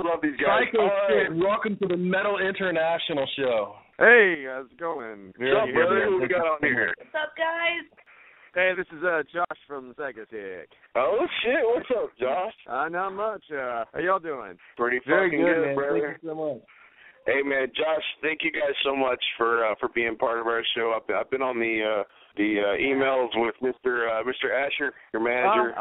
love these guys. Psychostick, welcome to the Metal International show. Hey, how's it going? What's up, brother? Who we got on here? What's up, guys? Hey, this is Josh from Psychostick. Oh, shit. What's up, Josh? Not much. How y'all doing? Pretty Very fucking good, man. brother. Thank you so much. Hey, man, Josh, thank you guys so much for being part of our show. I've been on the emails with Mr. Asher, your manager.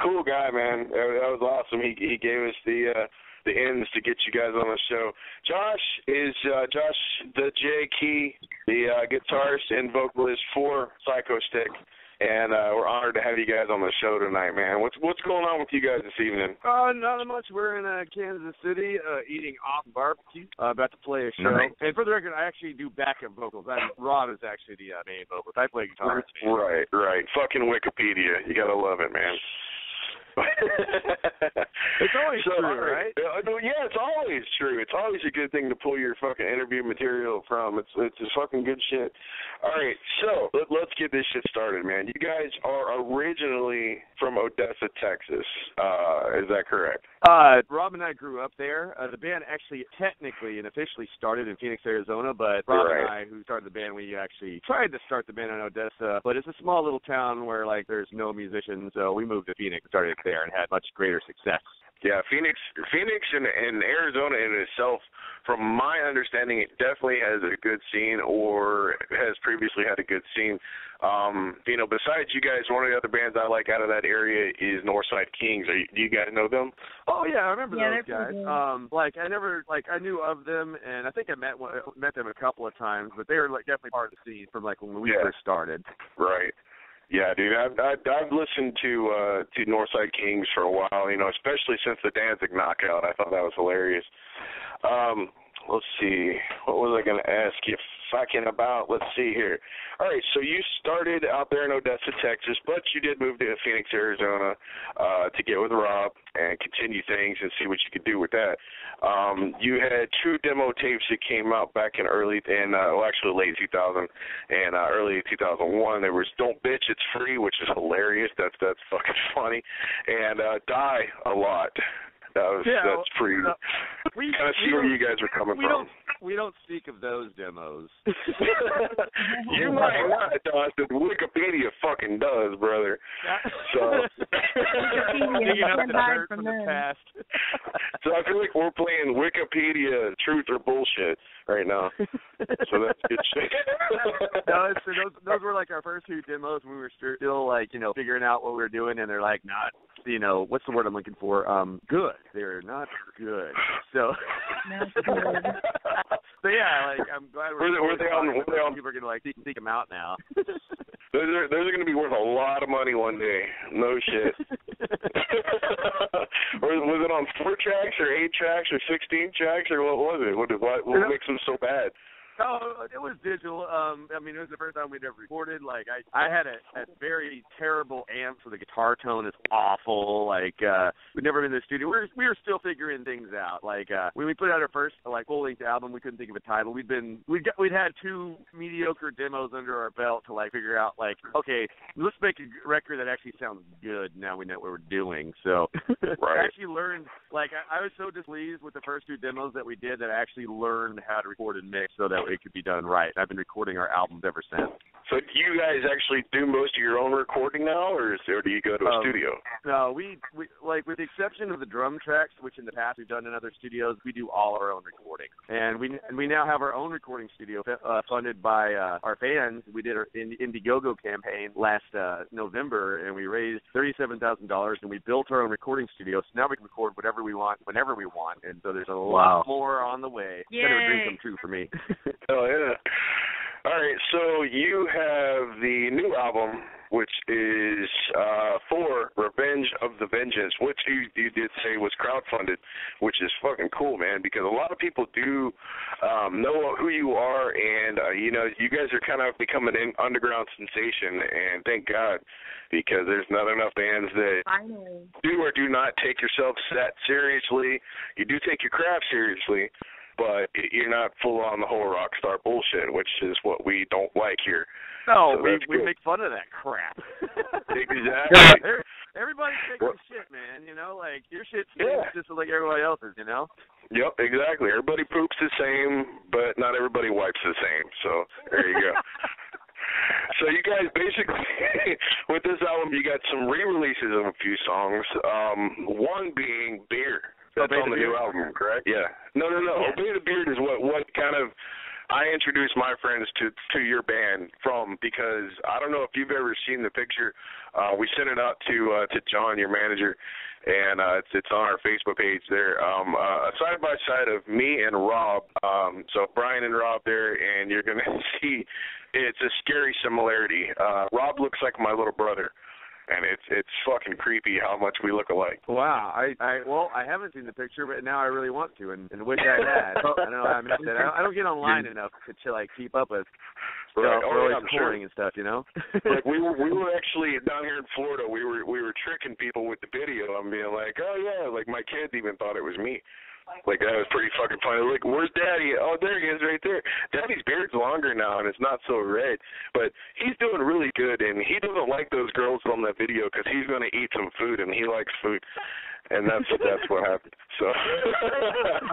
Cool guy, man. That was awesome. He gave us the ends to get you guys on the show. Josh is the J Key, the guitarist and vocalist for Psychostick, and we're honored to have you guys on the show tonight, man. What's going on with you guys this evening? Not much. We're in Kansas City eating off barbecue, about to play a show. Nice. And for the record, I actually do backup vocals. Rob is actually the main vocalist. I play guitar. Right. Fucking Wikipedia. You gotta love it, man. It's always true, right? Yeah, it's always true. It's always a good thing to pull your fucking interview material from. It's just fucking good shit. All right, so let's get this shit started, man. You guys are originally from Odessa, Texas. Is that correct? Rob and I grew up there. The band actually technically and officially started in Phoenix, Arizona, but Rob and I, who started the band, we actually tried to start the band in Odessa, but it's a small little town where, like, there's no musicians, so we moved to Phoenix and started there and had much greater success. Yeah, Phoenix and Arizona in itself, from my understanding, it definitely has a good scene or has previously had a good scene. Besides you guys, one of the other bands I like out of that area is Northside Kings. Do you guys know them? Oh yeah, I remember those guys. I knew of them, and I think I met them a couple of times, but they were definitely part of the scene from when we first started. Right. Yeah, dude, I've listened to Northside Kings for a while, especially since the Danzig knockout. I thought that was hilarious. Let's see, what was I going to ask you fucking about? Let's see here. All right, so you started out there in Odessa, Texas, but you did move to Phoenix, Arizona to get with Rob and continue things and see what you could do with that. You had 2 demo tapes that came out back in late 2000 and early 2001. There was Don't Bitch, It's Free, which is hilarious. That's fucking funny. And Die a Lot. That's pretty. Kind of see where you guys are coming from. We don't speak of those demos. You might not, Dawson. Wikipedia fucking does, brother. So Wikipedia can't hide from the past. So I feel like we're playing Wikipedia truth or bullshit right now. So that's good shit. No, those were like our first 2 demos when we were still figuring out what we were doing, and they're like not, what's the word I'm looking for? Good. They're not good. So. So yeah, I'm glad were they on? People are gonna seek them out now. Those are going to be worth a lot of money one day. No shit. Was it on 4 tracks or 8 tracks or 16 tracks or what was it? What makes them so bad? Oh, it was digital. It was the first time we'd ever recorded. I had a very terrible amp, so the guitar tone is awful. We'd never been in the studio. We were still figuring things out. When we put out our first full-length album, we couldn't think of a title. We'd had 2 mediocre demos under our belt to figure out okay, let's make a record that actually sounds good. Now we know what we're doing. So right. I actually learned. I was so displeased with the first 2 demos that we did that I actually learned how to record and mix so that it could be done right. I've been recording our albums ever since. So do you guys actually do most of your own recording now, or do you go to a studio? No, we with the exception of the drum tracks, which in the past we've done in other studios, we do all our own recording. And we now have our own recording studio funded by our fans. We did our Indiegogo campaign last November, and we raised $37,000, and we built our own recording studio. So now we can record whatever we want, whenever we want. And so there's a lot more on the way. Yay. Kind of a dream come true for me. Oh, yeah. All right, so you have the new album, which is for Revenge of the Vengeance, which you did say was crowdfunded, which is fucking cool, man, because a lot of people do know who you are, and, you guys are kind of becoming an underground sensation, and thank God, because there's not enough bands that do or do not take yourself that seriously. You do take your craft seriously, but you're not full on the whole rock star bullshit, which is what we don't like here. No, so we make fun of that crap. Exactly. Everybody's taking shit, man. You know, like your shit stinks just like everybody else's. You know. Yep, exactly. Everybody poops the same, but not everybody wipes the same. So there you go. So you guys basically, with this album, you got some re-releases of a few songs. One being Beer. That's on the new album, correct? Yeah. No. Yeah. Obey the Beard is what kind of I introduced my friends to your band from, because I don't know if you've ever seen the picture. We sent it out to John, your manager, and it's on our Facebook page there. A side by side of me and Rob. So Brian and Rob there, and you're gonna see it's a scary similarity. Rob looks like my little brother. And it's fucking creepy how much we look alike. Wow. I haven't seen the picture, but now I really want to, and wish I had. I don't know how I missed it. I don't get online enough to like keep up with recording and stuff, you know. Like we were actually down here in Florida. We were tricking people with the video. I'm being like, oh yeah, like my kids even thought it was me. Like, that was pretty fucking funny. Like, where's Daddy? Oh, there he is right there. Daddy's beard's longer now, and it's not so red. But he's doing really good, and he doesn't like those girls on that video because he's going to eat some food, and he likes food. And that's what happened. So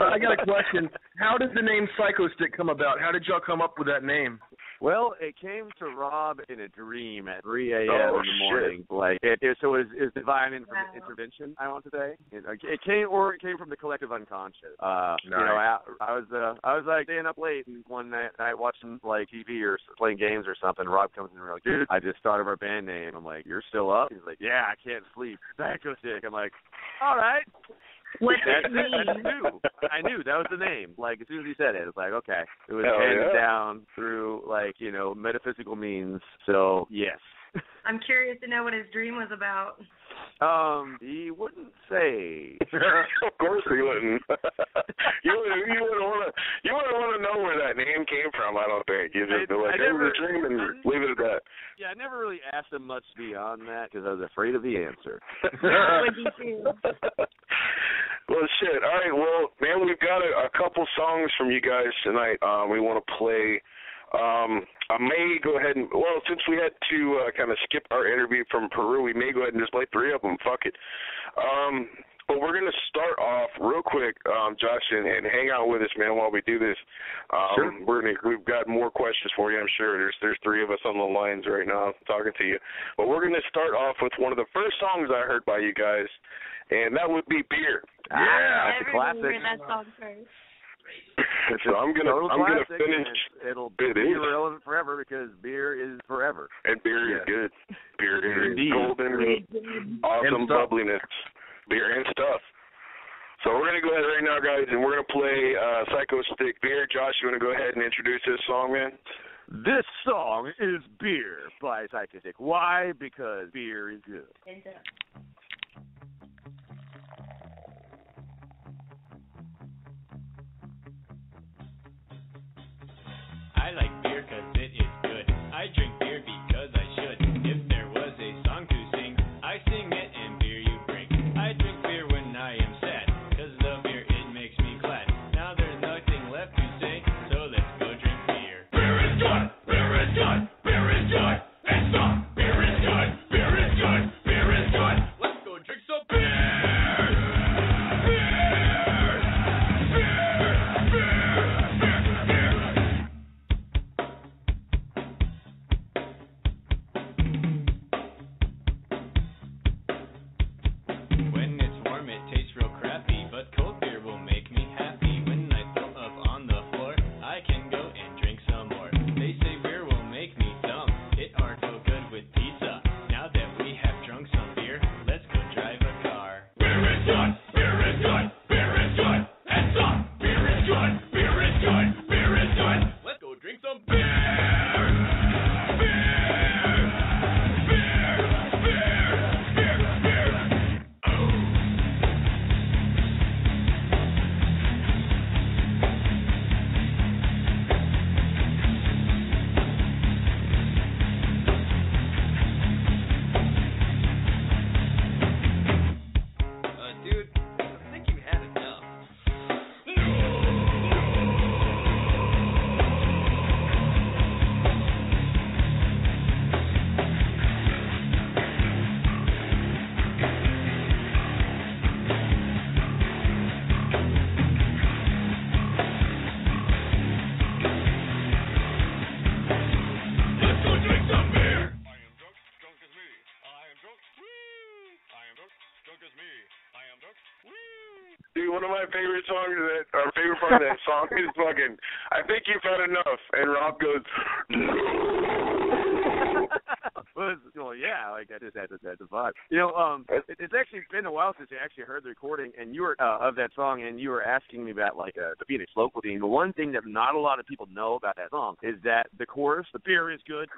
I got a question. How did the name Psychostick come about? How did y'all come up with that name? Well, it came to Rob in a dream at 3 a.m. in the morning. Like it was divine intervention. I want to say it came from the collective unconscious. Nice. You know, I was like staying up late and one night watching like TV or playing games or something. Rob comes in and we're like, dude, I just thought of our band name. I'm like, you're still up? He's like, yeah, I can't sleep. Psychostick. I'm like, all right. What does it mean? I knew that was the name. Like as soon as he said it, it's like okay. It was handed down through like metaphysical means. So yes. I'm curious to know what his dream was about. He wouldn't say. Of course he wouldn't. You wouldn't want to know where that name came from. I don't think. You just be like, it was a dream, and leave it at that. Yeah, I never really asked him much beyond that because I was afraid of the answer. What did you do? Well, shit. All right. Well, man, we've got a couple songs from you guys tonight. We want to play. I may go ahead and, since we had to kind of skip our interview from Peru, we may go ahead and just play 3 of them. Fuck it. But we're going to start off real quick, Josh, and hang out with us, man, while we do this. Sure. We've got more questions for you, I'm sure. There's 3 of us on the lines right now talking to you. But we're going to start off with one of the first songs I heard by you guys, and that would be Beer. Yeah, that's a classic. Heard that song first. So I'm gonna finish. It'll be relevant forever because beer is forever. And beer is good. Beer is golden, awesome bubbliness. Beer and stuff. So we're gonna go ahead right now, guys, and we're gonna play Psychostick Beer. Josh, you wanna go ahead and introduce this song, man? This song is Beer by Psychostick. Why? Because beer is good. I like beer 'cause it is good. I drink beer because I should. If there was a song to sing, I sing it and beer you bring. I drink beer when I am sad, 'cause the beer it makes me glad. Now there's nothing left to say, so let's go drink beer. Beer is good, beer is good, beer is good. And stop, beer is good, beer is good, beer is good. Let's go drink some beer. Dude, one of my favorite songs our favorite part of that song is fucking, I think you've had enough. And Rob goes, no. Well, yeah, like that's the vibe. You know, it's actually been a while since I actually heard the recording, and you were of that song, and you were asking me about like the Phoenix local thing. The one thing that not a lot of people know about that song is that the chorus, the beer is good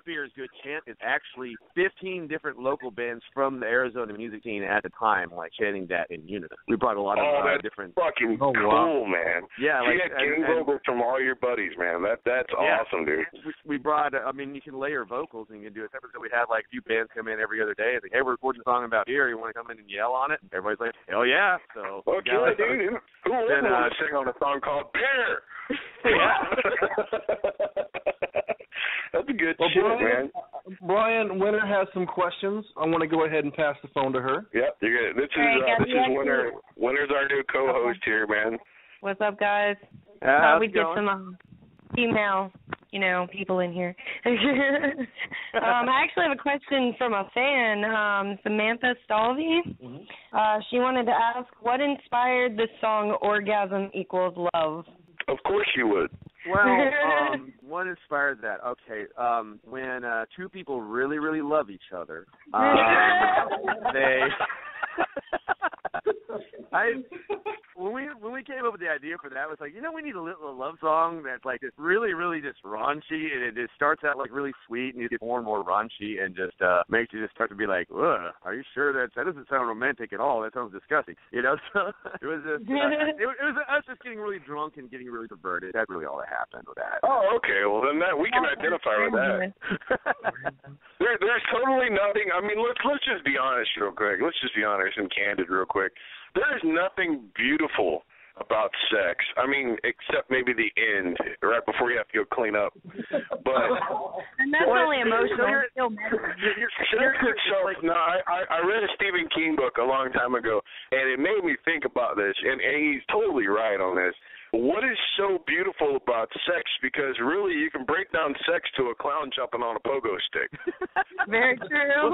chant is actually 15 different local bands from the Arizona music scene at the time, like chanting that in unison. We brought a lot of different. Fucking cool, man. Yeah, so like you had gang vocals from all your buddies, man. That's awesome, dude. We brought. I mean, you can layer vocals and you can do it separate. So we had like a few bands come in every other day and say, "Hey, we're recording a song about beer. You want to come in and yell on it?" And everybody's like, "Hell yeah!" So okay, dude. Who wouldn't want to sing on a song called Beer? Yeah. That's a good shit, man. Brian, Winter has some questions. I want to go ahead and pass the phone to her. Yep, you're good. This is Winter. Winter's our new co-host here, man. What's up, guys? We get some female, people in here. I actually have a question from a fan, Samantha Stalvey. Mm-hmm. She wanted to ask, what inspired the song Orgasm Equals Love? Of course you would. Well, what inspired that? Okay, when two people really, really love each other, when we came up with the idea for that, it was like, we need a little love song that's like it's really, really just raunchy, and it just starts out like really sweet, and you get more and more raunchy, and just makes you just start to be like, ugh, are you sure that doesn't sound romantic at all? That sounds disgusting, So it was just it was us just getting really drunk and getting really perverted. That's really all that happened with that. Oh, okay. Well, then we can identify with that. There's totally nothing. I mean, let's just be honest real quick. Let's just be honest and candid real quick. There's nothing beautiful about sex. I mean, except maybe the end, right before you have to go clean up. But and that's only emotional. Sex itself. No, I read a Stephen King book a long time ago, and it made me think about this. And he's totally right on this. What is so beautiful about sex? Because really, you can break down sex to a clown jumping on a pogo stick. Very true.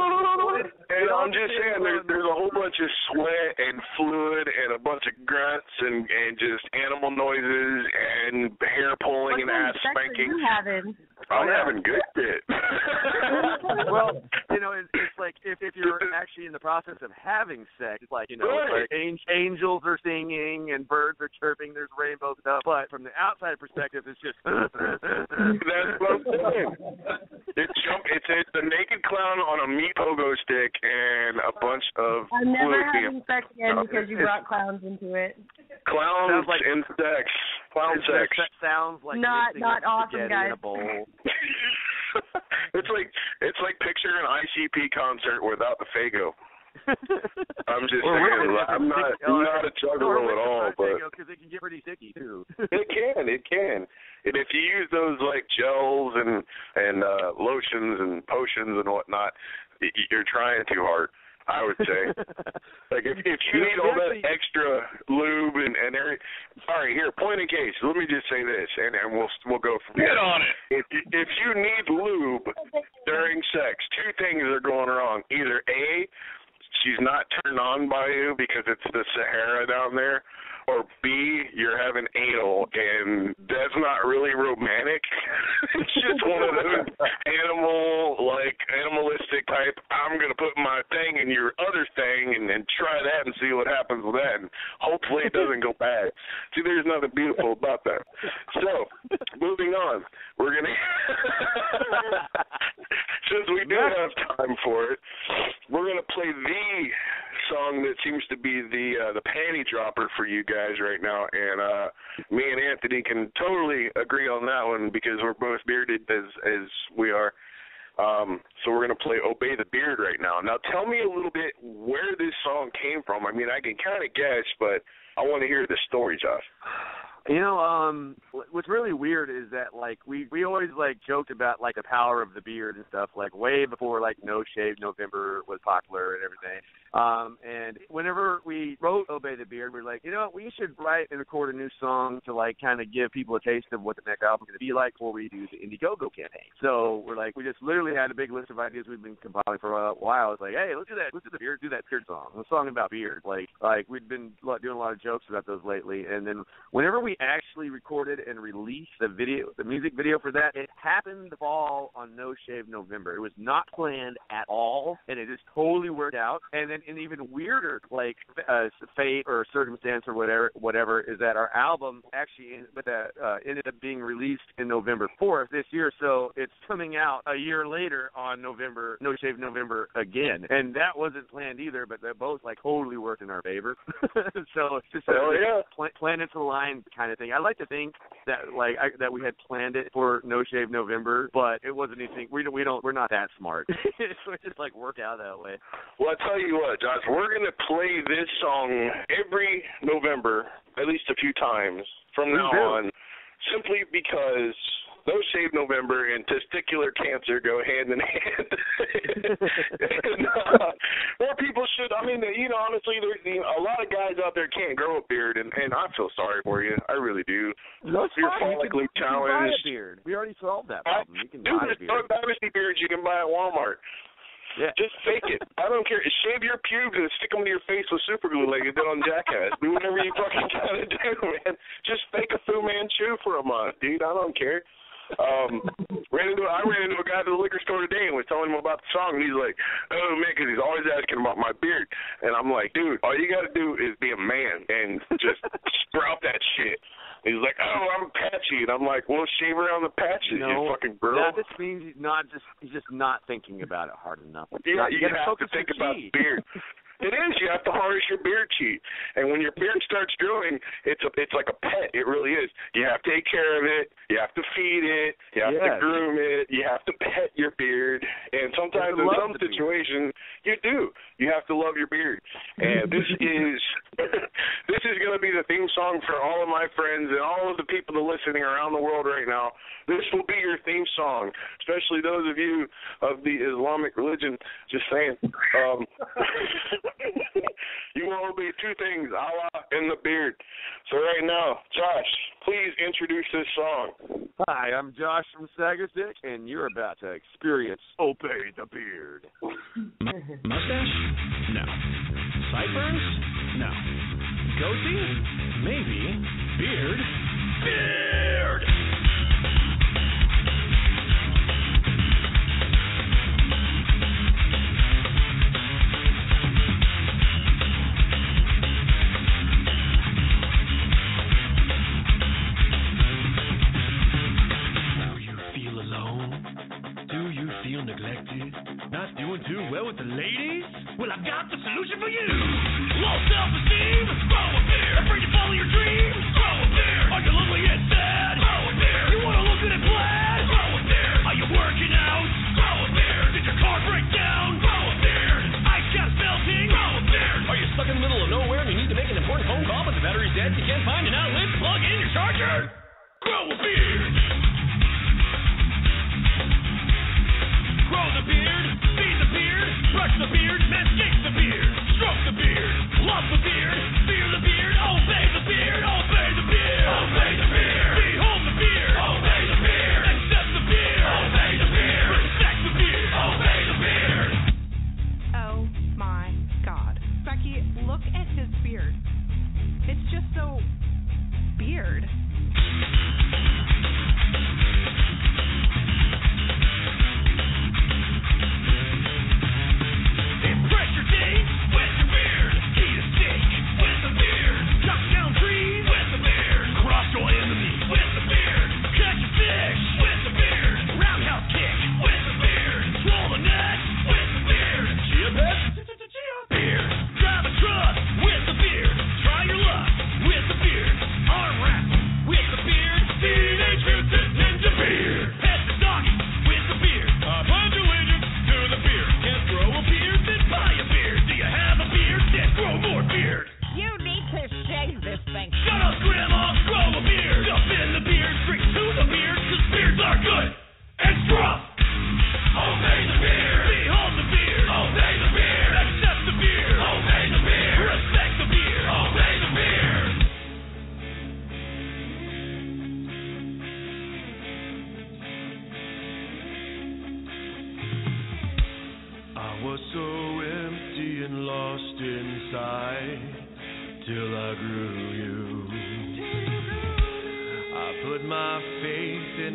And I'm just saying, there's a whole bunch of sweat and fluid and a bunch of grunts and just animal noises and hair pulling and ass spanking. I'm having good shit. Well, it's like if you're actually in the process of having sex, it's like, like angels are singing and birds are chirping, there's rainbows and stuff, but from the outside perspective, it's just... That's what I'm saying. It's a naked clown on a meat pogo stick and a bunch of... I'm never having sex again because you brought clowns into it. Clowns and sex. Clown sex. That sounds like not awesome, guys. In a bowl. It's like picture an ICP concert without the Fago. I'm just saying, I'm not a juggalo at all, but because it can get pretty sticky too. It can. And if you use those like gels and lotions and potions and whatnot, you're trying too hard, I would say. Like if you need all that extra lube and everything. All right, here, point in case. Let me just say this, and we'll go from there. Get on it. If you need lube during sex, two things are going wrong. Either A, she's not turned on by you because it's the Sahara down there, or B, you're having anal, and that's not really romantic. It's just one of those animalistic type, I'm going to put my thing in your other thing and try that and see what happens with that, and hopefully it doesn't go bad. See, there's nothing beautiful about that. So, moving on, we're going to, since we do have time for it, we're going to play the song that seems to be the panty dropper for you guys right now, and me and Anthony can totally agree on that one because we're both bearded as we are. So we're going to play Obey the Beard right now. Now tell me a little bit where this song came from. I mean, I can kind of guess, but I want to hear the story, Josh. You know, what's really weird is that, like, we always, like, joked about, like, the power of the beard and stuff, like, way before, like, No Shave November was popular and everything. And whenever we wrote Obey the Beard, we were like, you know what, we should write and record a new song to, like, kind of give people a taste of what the next album is going to be like before we do the Indiegogo campaign. So we're like, we just literally had a big list of ideas we've been compiling for a while. It's like, hey, let's do the beard, do that beard song, a song about beard. Like we'd been doing a lot of jokes about those lately. And then whenever we actually recorded and released the music video for that, it happened to fall on No Shave November. It was not planned at all, and it just totally worked out. And then an even weirder, like, fate or circumstance or whatever, is that our album actually ended up being released in November 4th this year, so it's coming out a year later on No Shave November again. And that wasn't planned either, but they both, like, totally worked in our favor. So it's just planets aligned kind of thing. I like to think that, like, that we had planned it for No Shave November, but it wasn't anything. We're not that smart. So it just, like, worked out that way. Well, I tell you what, Josh, we're gonna play this song every November, at least a few times from now on, simply because No Shave November and testicular cancer go hand in hand. And, more people should. I mean, you know, honestly, a lot of guys out there can't grow a beard, and I feel sorry for you. I really do. No, it's You're fine. follically You can challenged. buy a beard. We already solved that problem. You can buy a beard. There's dynasty beards you can buy at Walmart. Yeah. Just fake it. I don't care. Shave your pubes and stick them to your face with super glue like you did on Jackass. Do whatever you fucking gotta do, man. Just fake a Fu Manchu for a month, dude. I don't care. I ran into a guy at the liquor store today and was telling him about the song, and he's like, oh, man, because he's always asking about my beard. And I'm like, dude, all you got to do is be a man and just sprout that shit. And he's like, oh, I'm patchy. And I'm like, well, shave around the patches, you fucking bro. That just means he's just not thinking about it hard enough. Yeah, you have to think about the beard. It is. You have to harness your beard cheek. And when your beard starts growing, it's like a pet. It really is. You have to take care of it. You have to feed it. You have to groom it. You have to pet your beard. And sometimes in some situations, you do. You have to love your beard. And this is going to be the theme song for all of my friends and all of the people that are listening around the world right now. This will be your theme song, especially those of you of the Islamic religion. Just saying. You will obey two things, Allah and the beard. So right now, Josh, please introduce this song. Hi, I'm Josh from Psychostick, and you're about to experience Obey the Beard. Mustache? No. Sideburns? No. Goatee? Maybe. Beard? Beard! Neglected, not doing too well with the ladies? Well, I've got the solution for you. Low self-esteem, grow a beard. Afraid to follow your dreams, grow a beard. Are you lonely and sad? Grow a beard. You want to look good and plaid? Grow a beard. Are you working out? Grow a beard. Did your car break down? Grow a beard. Ice got melting? Grow a beard. Are you stuck in the middle of nowhere and you need to make an important phone call but the battery's dead? You can't find an outlet to plug in your charger? Grow a beard. Grow the beard, feed the beard, brush the beard, manscape the beard, stroke the beard, love the beard, fear the beard, obey the beard, obey the beard, obey the beard, behold the beard, obey the beard, accept the beard, obey the beard, respect the beard, obey the beard. Oh my God. Becky, look at his beard. It's just so beard. Pressure days with the beard, eat a steak with the beard, chop down trees.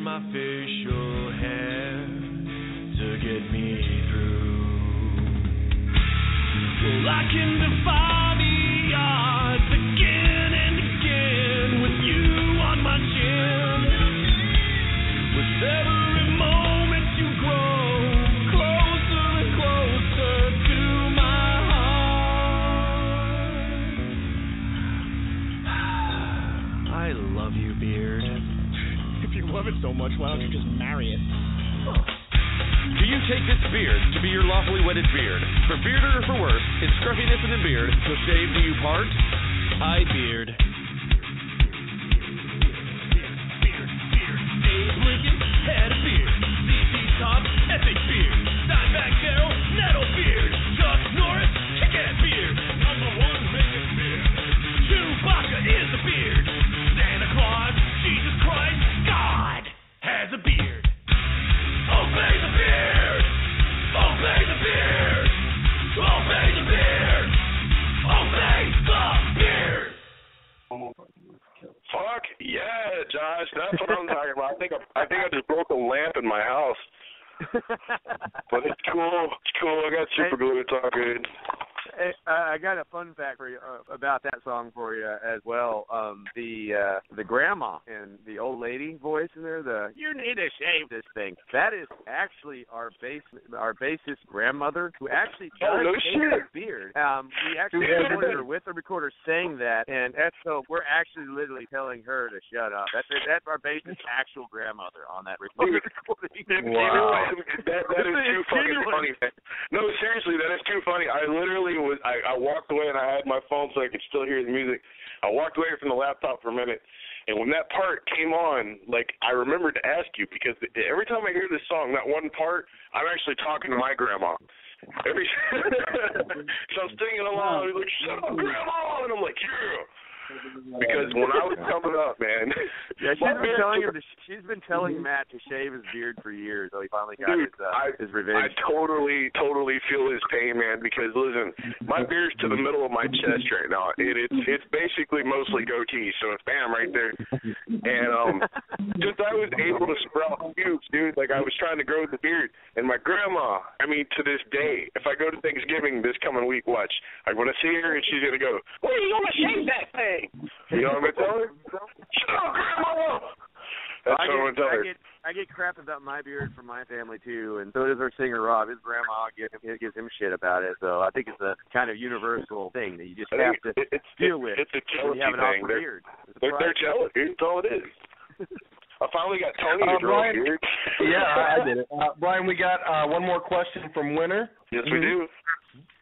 my facial hair to get me through. Well, I can defy the odds again and again with you on my chin. With every moment you grow closer and closer to my heart. I love you, Beard. If you love it so much, why don't you just marry it? Do you take this beard to be your lawfully wedded beard? For bearder or for worse, in scruffiness and in beard, till shave do you part? I beard. Abe Lincoln had a beard. C.C. Top, epic beard. Steinbeck Darrell, nettle beard. Chuck Norris, kick-ass beard. I'm the one making beard. Chewbacca is a beard. Santa Claus, Jesus Christ, God has a beard. Obey the beard! Obey the beard! Obey the beard! Obey the beard! Fuck yeah, Josh, that's what I'm talking about. I think I just broke a lamp in my house. But it's cool. It's cool. I got super glue. It's all good. Hey, I got a fun fact for you about that song for you as well. The grandma and the old lady voice in there, you need to shave this thing. That is actually our bassist grandmother, who actually does shave her beard. We actually recorded her with the recorder saying that, and so we're actually literally telling her to shut up. That's our bassist actual grandmother on that recording. Wow. That is too fucking funny, man. No, seriously, that is too funny. I literally I walked away and I had my phone so I could still hear the music. I walked away from the laptop for a minute, and when that part came on, like, I remembered to ask you, because every time I hear this song, that one part, I'm actually talking to my grandma. So I'm singing along, and he's like, shut up, Grandma! And I'm like, yeah. Because when I was coming up, man. Yeah, she's been telling Matt to shave his beard for years, so he finally got his revenge. I totally feel his pain, man, because listen, my beard's to the middle of my chest right now. It's basically mostly goatee, so it's bam right there. And just I was able to sprout pubes, dude, like I was trying to grow the beard. And my grandma, I mean, to this day, if I go to Thanksgiving this coming week, watch, I'm going to see her and she's going to go, "When are you going to shave that thing?" You know what I'm telling her? Shut up, Grandma! That's what I'm going to tell her. I get crap about my beard from my family, too, and so does our singer, Rob. His grandma gives him shit about it, so I think it's a kind of universal thing that you just have to deal with. It's a jealousy when you have an thing. awkward beard. They're jealous, dude. That's all it is. I finally got Tony to grow a beard. Yeah, I did it. Brian, we got one more question from Winter. Yes, we do.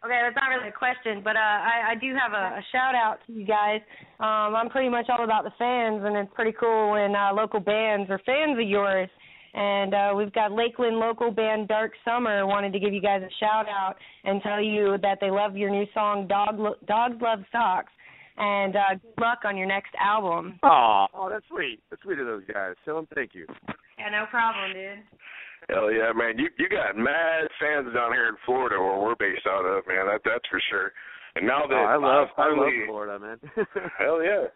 Okay, that's not really a question, but I do have a shout-out to you guys. I'm pretty much all about the fans, and it's pretty cool when local bands are fans of yours. And we've got Lakeland local band Dark Summer wanted to give you guys a shout-out and tell you that they love your new song, Dogs Love Socks, and good luck on your next album. Oh, that's sweet. That's sweet of those guys. Tell them thank you. Yeah, no problem, dude. Hell yeah, man. You got mad fans down here in Florida where we're based out of, man. That's for sure. And now that I love Florida, man. Hell yeah.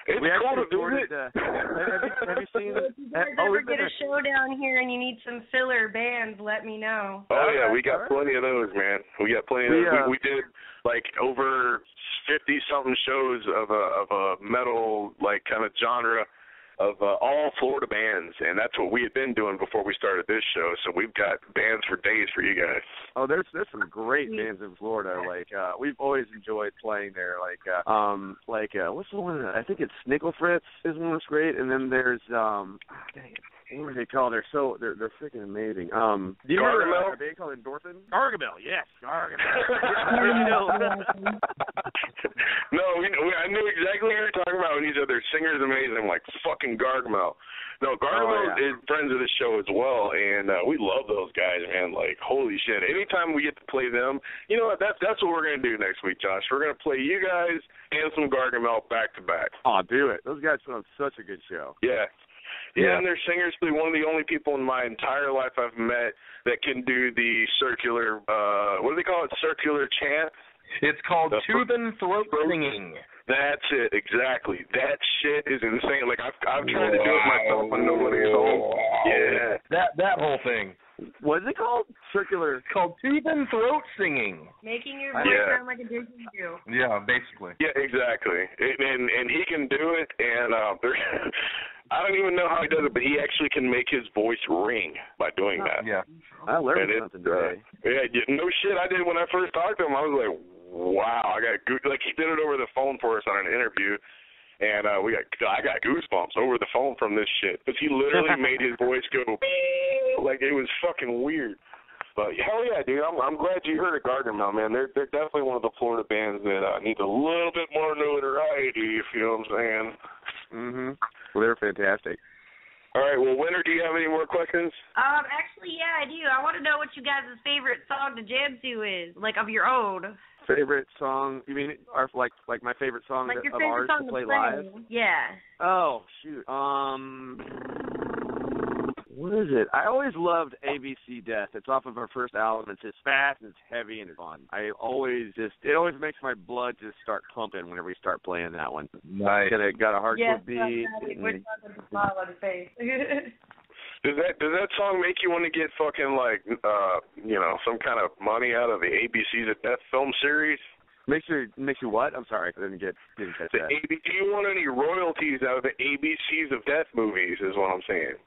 It's cool to visit. Have you seen If you guys ever get a show down here and you need some filler bands, let me know. Oh yeah, we got plenty of those, man. We got plenty of those. We did like over 50-something shows of a metal like kind of genre of all Florida bands, and that's what we had been doing before we started this show. So we've got bands for days for you guys. Oh, there's some great bands in Florida. Like we've always enjoyed playing there. Like what's the one? I think it's Snickle Fritz is one that's great, and then there's dang it. What are they called? They're freaking amazing. Do you remember a band called Endorphin? Gargamel, yes, Gargamel. No, I knew exactly what you were talking about when you said their singer's amazing. I'm like, fucking Gargamel. No, Gargamel is friends of the show as well, and we love those guys, man. Like, holy shit. Anytime we get to play them, you know what, that's what we're going to do next week, Josh. We're going to play you guys and some Gargamel back-to-back. Oh, do it. Those guys put on such a good show. Yeah. Yeah, and they're singers, one of the only people in my entire life I've met that can do the circular, what do they call it, circular chant? It's called tube and throat singing. That's it, exactly. That shit is insane. Like I've tried to do it myself when nobody's home. Yeah. That whole thing. What is it called? Circular. It's called tooth and throat singing. Making your voice sound like a didgeridoo. Yeah, basically. Yeah, exactly. And he can do it, and I don't even know how he does it, but he actually can make his voice ring by doing that. Yeah. I learned something today. No shit, I did when I first talked to him. I was like, wow, like he did it over the phone for us on an interview, and I got goosebumps over the phone from this shit because he literally made his voice go like it was fucking weird. But hell yeah, dude, I'm glad you heard of Gardner Mill, man. They're definitely one of the Florida bands that needs a little bit more notoriety, if you know what I'm saying. Mhm. Well, they're fantastic. All right, well, Winter, do you have any more questions? Actually, yeah, I do. I want to know what you guys' favorite song to jam to is, like of your own. Favorite song? You mean, or like my favorite song like of ours to play live? Yeah. Oh shoot. What is it? I always loved ABC Death. It's off of our first album. It's just fast and it's heavy and it's fun. It always makes my blood just start pumping whenever we start playing that one. Nice. It got a hardcore beat. Smile on his face. Does that song make you want to get fucking like some kind of money out of the ABCs of Death film series? Makes you what? I'm sorry, I didn't catch that. Do you want any royalties out of the ABCs of Death movies? Is what I'm saying.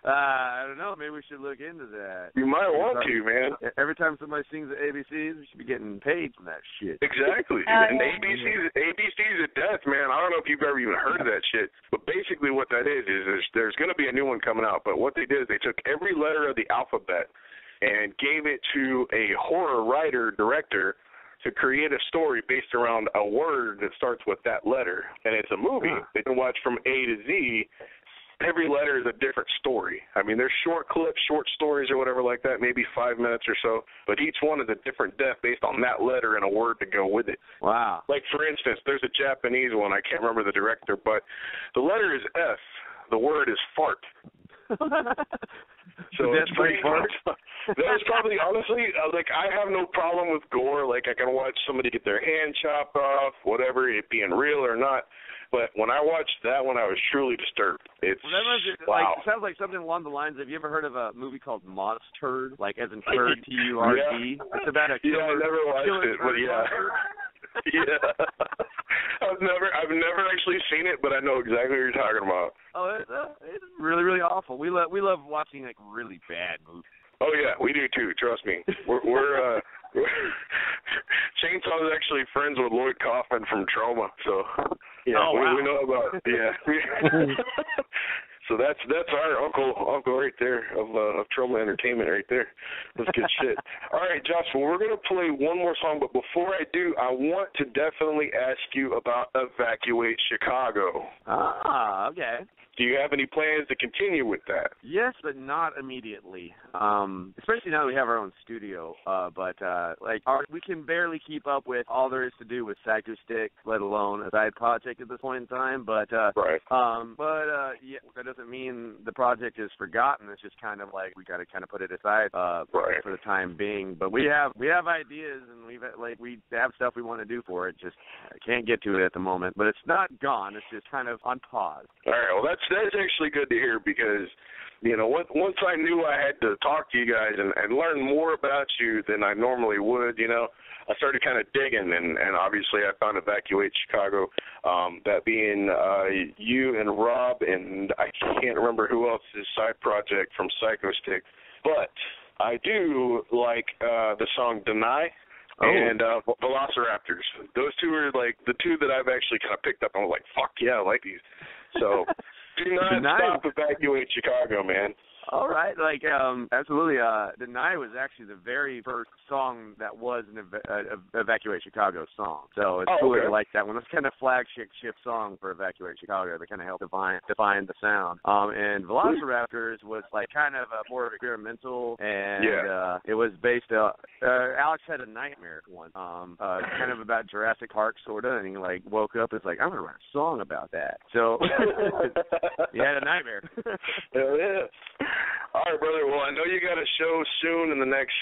I don't know. Maybe we should look into that. You might want to, man. Every time somebody sings the ABCs, we should be getting paid from that shit. Exactly. And ABCs of Death, man. I don't know if you've ever even heard of that shit, but basically what that is there's going to be a new one coming out. But what they did is they took every letter of the alphabet and gave it to a horror writer-director to create a story based around a word that starts with that letter. And it's a movie that you can watch from A to Z. Every letter is a different story. I mean, there's short clips, short stories or whatever like that, maybe 5 minutes or so, but each one is a different death based on that letter and a word to go with it. Wow. Like, for instance, there's a Japanese one. I can't remember the director, but the letter is F. The word is fart. So it's pretty hard. That's probably, honestly, like, I have no problem with gore. Like, I can watch somebody get their hand chopped off, whatever, it being real or not. But when I watched that one, I was truly disturbed. Wow. It sounds like something along the lines of, you ever heard of a movie called Monster? Like, as in turd, T-U-R-D? Yeah. It's about a killer. Yeah, I never watched it, but yeah. Yeah. I've never actually seen it, but I know exactly what you're talking about. Oh, it's really, really awful. We love watching like really bad movies. Oh yeah, we do too. Trust me. We're Chainsaw is actually friends with Lloyd Kaufman from Trauma, so yeah, we know about So that's our uncle right there of Trauma Entertainment right there. That's good shit. All right, Josh, well, we're going to play one more song, but before I do, I want to definitely ask you about Evacuate Chicago. Ah, okay. Do you have any plans to continue with that? Yes, but not immediately. Especially now that we have our own studio. We can barely keep up with all there is to do with Psychostick, let alone a side project at this point in time. But yeah, that doesn't mean the project is forgotten. It's just kind of like we got to kind of put it aside for the time being. But we have ideas and we have stuff we want to do for it. Just can't get to it at the moment. But it's not gone. It's just kind of on pause. All right. Well, that's actually good to hear because, you know, once I knew I had to talk to you guys and learn more about you than I normally would, you know, I started kind of digging, and obviously I found Evacuate Chicago, that being you and Rob, and I can't remember who else's side project from Psychostick, but I do like the song Deny. And Velociraptors. Those two are like the two that I've actually kind of picked up. I was like, fuck yeah, I like these. So do not stop Evacuate Chicago, man. All right, absolutely. Deny was actually the very first song that was an Evacuate Chicago song. So it's cool to like that one. It's kind of flagship song for Evacuate Chicago. They kind of helped define the sound. And Velociraptors was like kind of more experimental, and it was based. Alex had a nightmare once, kind of about Jurassic Park, sort of, and he like woke up. It's like, I'm gonna write a song about that. So he had a nightmare. Hell yeah. All right, brother. Well, I know you got a show soon in the next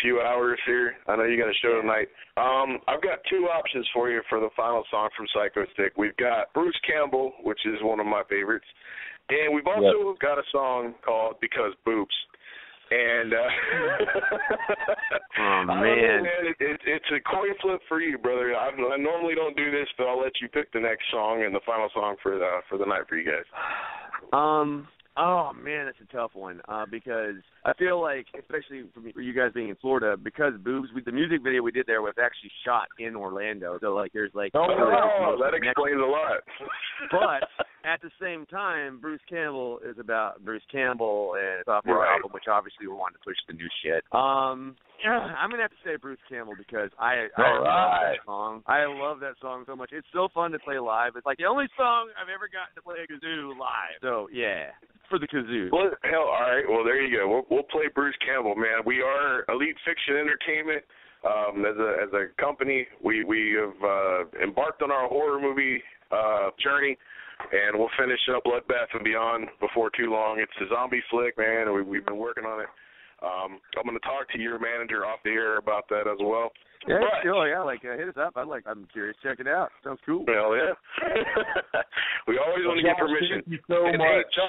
few hours here. I know you got a show tonight. I've got two options for you for the final song from Psychostick. We've got Bruce Campbell, which is one of my favorites, and we've also got a song called Because Boobs. And oh man, it's a coin flip for you, brother. I normally don't do this, but I'll let you pick the next song and the final song for the night for you guys. Oh man, that's a tough one because I feel like, especially for you guys being in Florida, because Boobs, the music video we did there was actually shot in Orlando. So like, there's like that explains a lot. But at the same time, Bruce Campbell is about Bruce Campbell and his sophomore album, which obviously we wanted to push the new shit. I'm gonna have to say Bruce Campbell because I love that song. I love that song so much. It's so fun to play live. It's like the only song I've ever gotten to play a kazoo live. So yeah, for the kazoo. Well, hell, all right. Well, there you go. We'll play Bruce Campbell, man. We are Elite Fiction Entertainment. As a company, we have embarked on our horror movie journey. And we'll finish up Bloodbath and Beyond before too long. It's a zombie flick, man, and we've been working on it. I'm going to talk to your manager off the air about that as well. Yeah, sure, yeah, hit us up. I'm curious. Check it out. Sounds cool. Hell yeah. We always want to get permission. Thank you so much.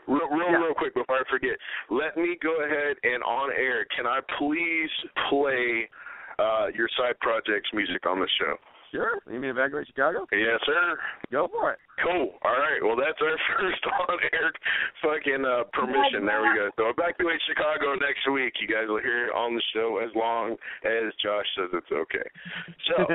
Real quick before I forget, let me go ahead and on air, can I please play your side projects music on the show? Sure. You mean Evacuate Chicago? Yes, sir. Go for it. Cool. All right. Well, that's our first on-air fucking permission. There we go. So Evacuate Chicago next week. You guys will hear it on the show as long as Josh says it's okay. So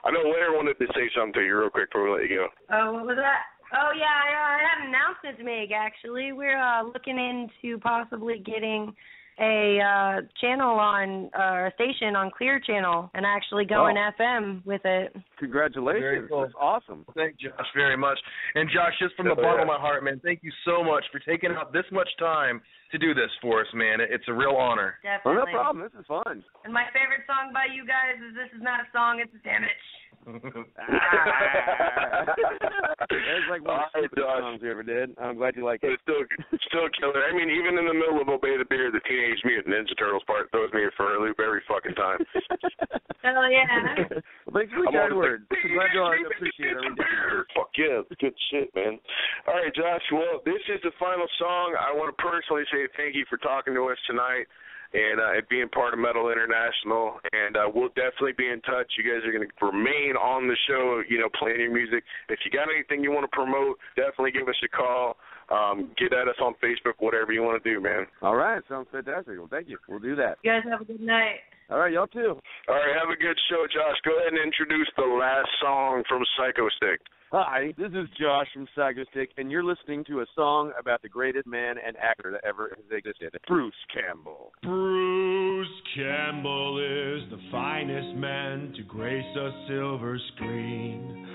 I know Larry wanted to say something to you real quick before we let you go. Oh, what was that? Oh, yeah, I had an announcement to make, actually. We're looking into possibly getting a channel on, a station on Clear Channel and actually going FM with it. Congratulations. Very cool. That's awesome. Thank you, Josh, very much. And Josh, just from the bottom of my heart, man, thank you so much for taking out this much time to do this for us, man. It's a real honor. Definitely. Well, no problem. This is fun. And my favorite song by you guys is This Is Not a Song, It's a Damage. It's like one of the stupidest songs we ever did. I'm glad you like it. It's still killer. I mean, even in the middle of Obey the Beer, the Teenage Mutant Ninja Turtles part throws me for a loop every fucking time. Hell yeah. Well, thanks for the kind words. I'm glad you all appreciate everything. Fuck yeah, it's good shit, man. All right, Josh, well, this is the final song. I want to personally say thank you for talking to us tonight and being part of Metal International, and we'll definitely be in touch. You guys are going to remain on the show, playing your music. If you got anything you want to promote, definitely give us a call. Get at us on Facebook, whatever you want to do, man. All right, sounds fantastic. Well, thank you. We'll do that. You guys have a good night. All right, y'all too. All right, have a good show, Josh. Go ahead and introduce the last song from Psychostick. Hi, this is Josh from Psychostick, and you're listening to a song about the greatest man and actor that ever has existed, Bruce Campbell. Bruce Campbell is the finest man to grace a silver screen.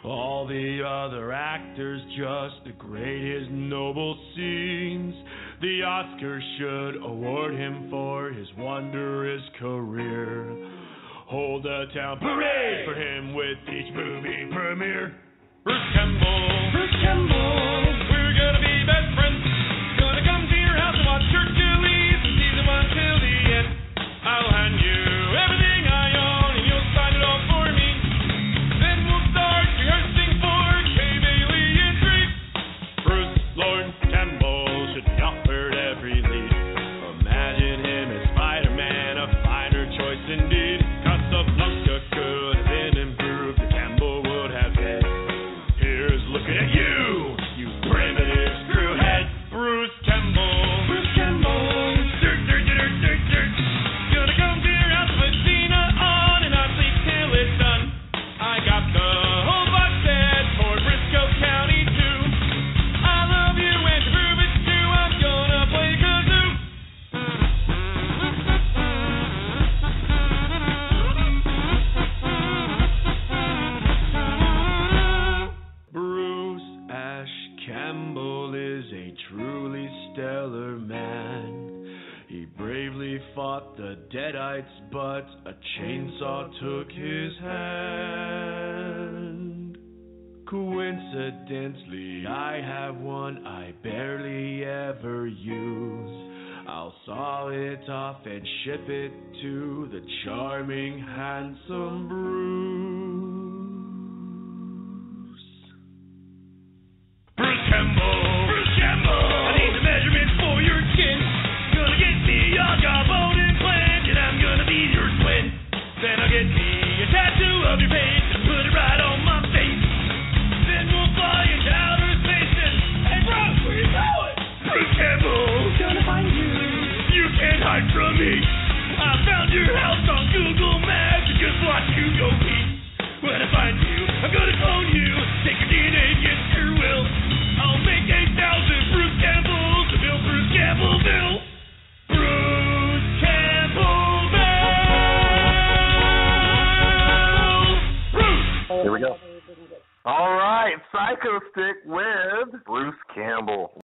All the other actors just degrade his noble scenes. The Oscars should award him for his wondrous career. Hold a town parade for him with each movie premiere. Bruce Campbell, we're gonna be best friends. Gonna come to your house and watch Hercules and season 1 till the end. I'll hand you everything I own and you'll sign it all for me. Then we'll start rehearsing for Cave Alien 3. Bruce Lord Campbell should be offered every lead. Imagine him as Spider-Man, a finer choice indeed. Casablanca could have been improved if Campbell would have said, looking at you, you primitive screwhead, Bruce Campbell. Dirt. Gonna come to your house with Cena on and I'll sleep till it's done. I got the whole box set for Briscoe County too. I love you and to prove it's true, I'm gonna play kazoo. Campbell is a truly stellar man. He bravely fought the Deadites, but a chainsaw took his hand. Coincidentally, I have one I barely ever use. I'll saw it off and ship it to the charming, handsome Bruce. Bruce Campbell! Bruce Campbell! I need the measurements for your skin. Gonna get me a jawbone implant, and I'm gonna be your twin. Then I'll get me a tattoo of your face and put it right on my face. Then we'll fly into outer space and, hey Bruce, where you going? Bruce Campbell! Gonna find you. You can't hide from me. I found your house on Google Maps and just watch you go pee. When I find you, I'm gonna clone you. Take your DNA against your will. I'll make 8,000 Bruce Campbells to build Bruce Campbellville. Bruce Campbellville. Bruce. Here we go. All right, Psychostick with Bruce Campbell.